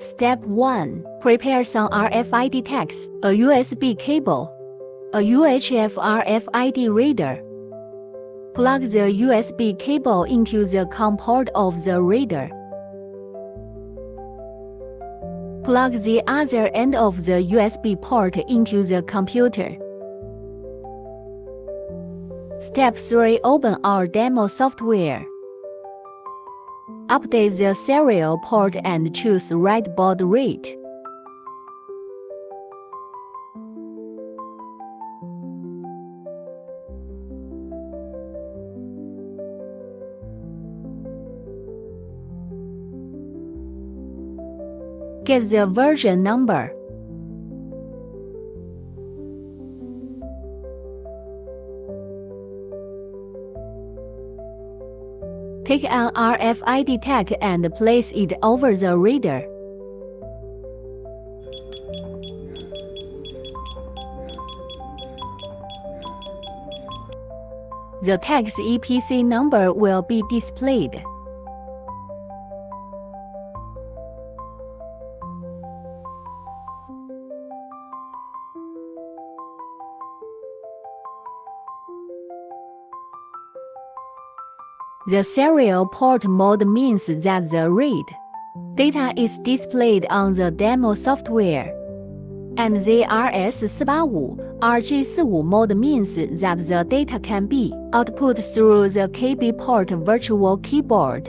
Step 1. Prepare some RFID tags, a USB cable, a UHF RFID reader. Plug the USB cable into the COM port of the reader. Plug the other end of the USB port into the computer. Step 3. Open our demo software. Update the serial port and choose write baud rate. Get the version number. Take an RFID tag and place it over the reader. The tag's EPC number will be displayed. The serial port mode means that the read data is displayed on the demo software. And the RS485 RJ45 mode means that the data can be output through the KB port virtual keyboard.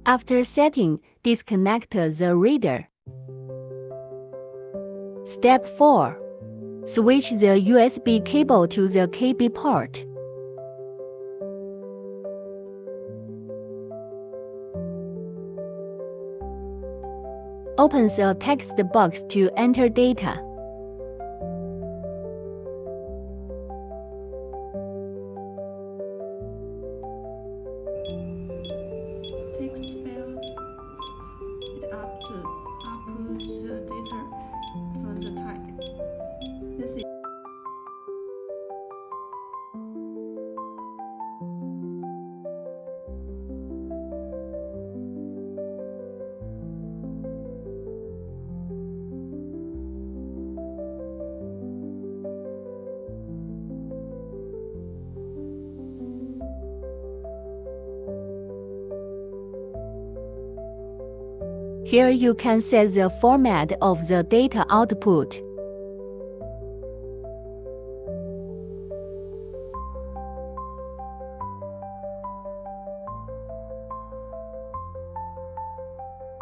After setting, disconnect the reader. Step 4. Switch the USB cable to the KB port. Open the text box to enter data. Text field. It up to output the data from the tag. This is Here you can set the format of the data output.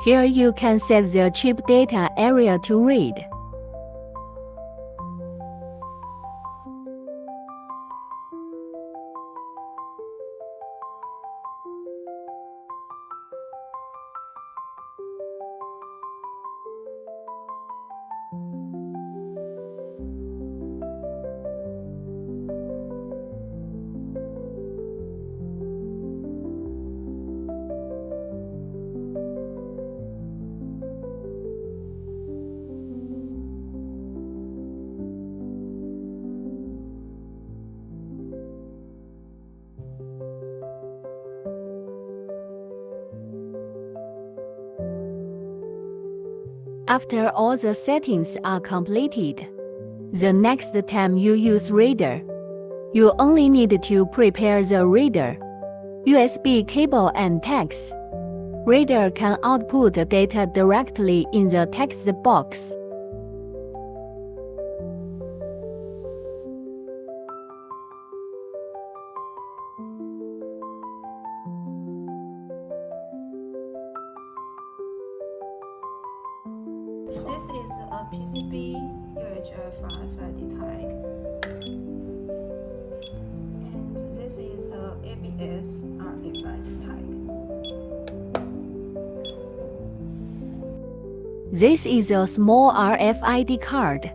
Here you can set the chip data area to read. After all the settings are completed, the next time you use reader, you only need to prepare the reader, USB cable and tags. Reader can output data directly in the text box. This is a PCB UHF RFID tag, and this is a ABS RFID tag. This is a small RFID card.